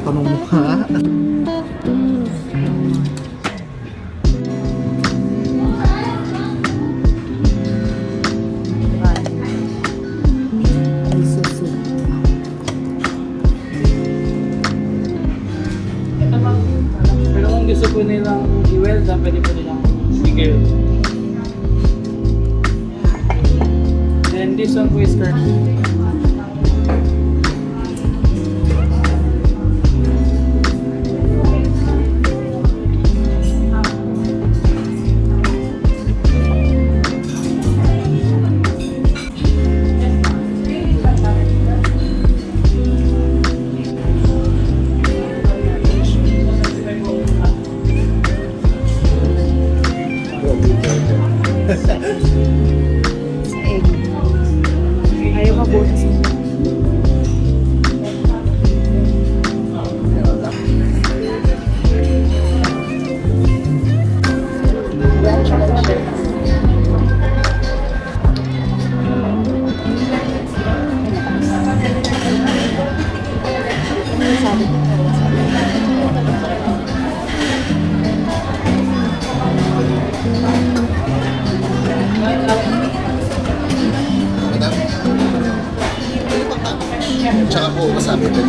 Pamumukha. Pero kung gusto po nilang i-welda, pwede po nilang bigay. Then this one po is current. Sa egg. Ayaw mabutas. Tsaka po, masabi ko.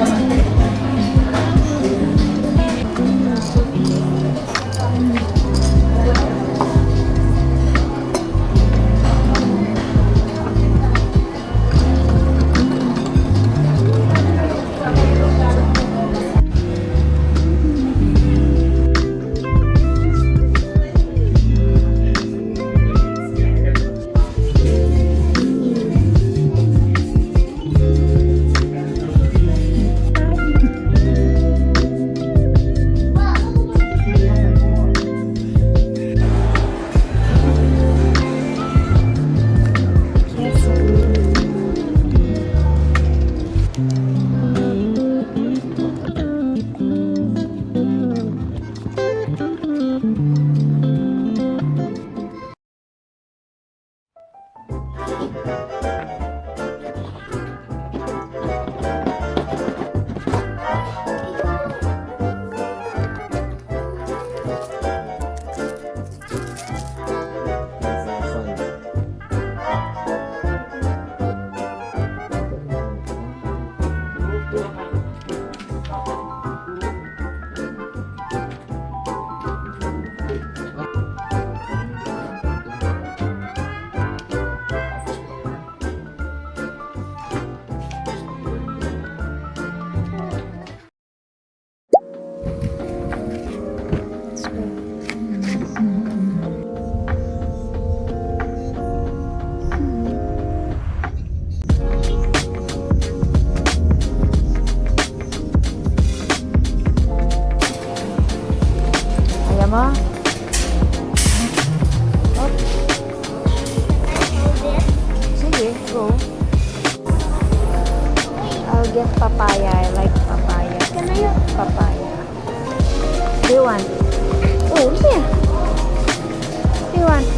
Mo? Oh. Sige, go. I'll get papaya. I like papaya. Can I have Papaya. Do you want? Oh, yeah. Do you want?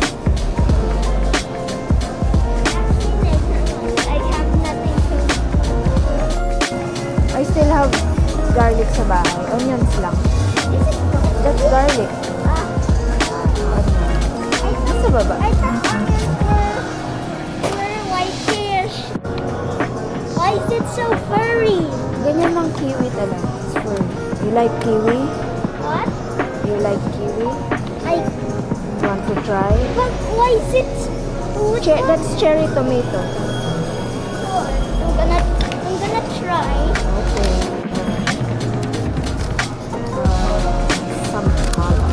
I have nothing to. I still have garlic sa bahay. Onions lang. That's garlic. Nasa baba. I thought onions were white fish. Why is it so furry? Ganyan lang kiwi talaga. It's furry. You like kiwi? What? You like kiwi? You want to try? But why is it? That's cherry tomato. I'm gonna try. Okay. Sampaloc.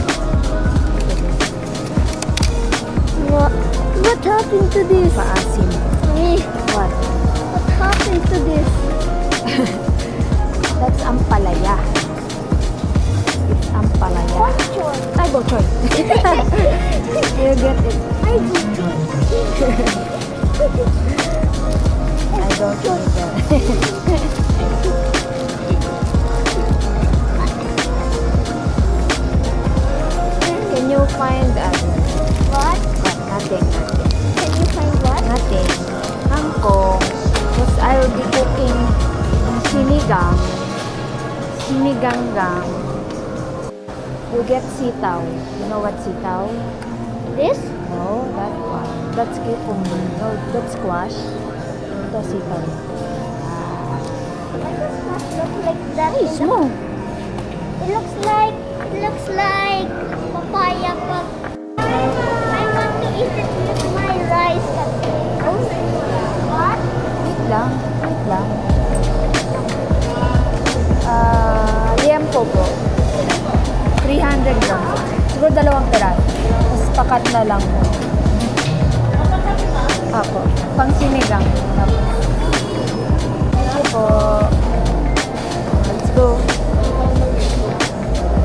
What happened to this? Paasim. What? What happened to this? That's ampalaya. It's ampalaya. What choy? Ay, go choy. You get it. I do choy. I don't know that. Can you find What? nothing. Can you find what? Nothing. Kangkong. Because I will be cooking sinigang. Sinigang. You get sitaw. You know what sitaw? This? No, that one. That's cucumber. No, that's squash. Ito sitaw. Why does not look like that? Ay, small. It looks like papaya, but I want to eat it with my rice. What? Wait lang. Wait lang. Liempo po. 300 grams. Siguro 2 peraso. Tapos pakat na lang po. Ako. Pang sinigang. Tapos. Thank you po. Let's go.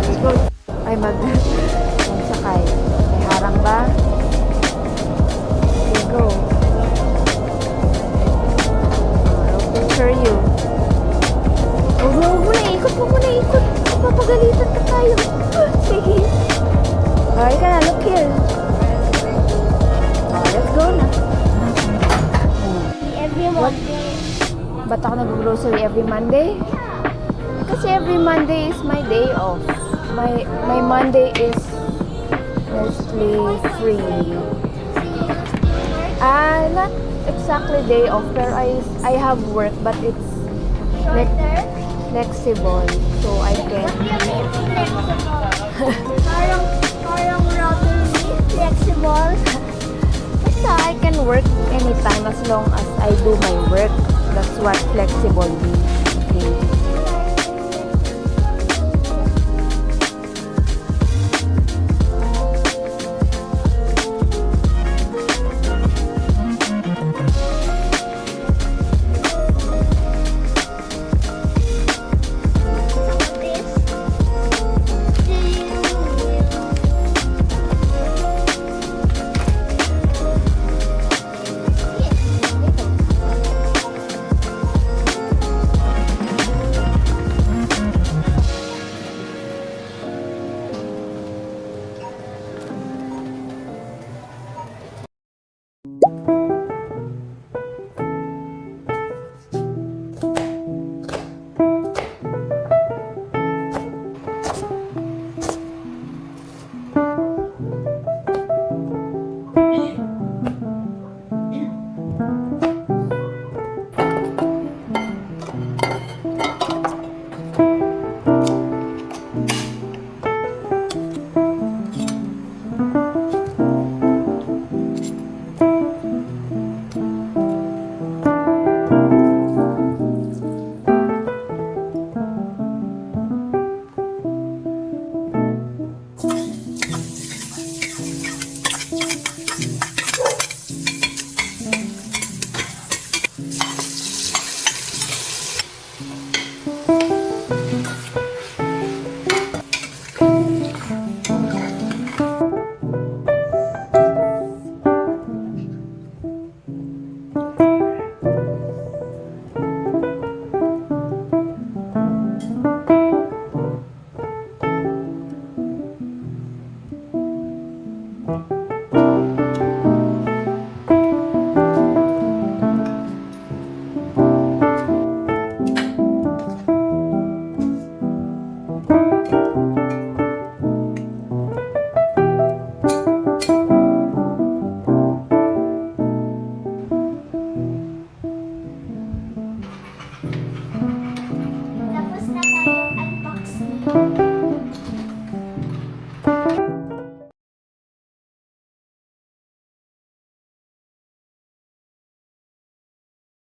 Let's go. Ay, magsakay. May harang ba? Okay, go. I'll picture you. Huwag mo na, ikot mo muna, ikot. Papagalitan ka tayo. Sige. Okay ka na, look here. Let's go na. Every Monday. Ba't ako nag-grocery every Monday? Kasi every Monday is my day off. My Monday is mostly free. Not exactly day off, pero I have work, but it's like Shorter? flexible. So I can... What do you mean flexible? Parang rubbery, flexible. Basta I can work anytime as long as I do my work. That's what flexible means. Okay.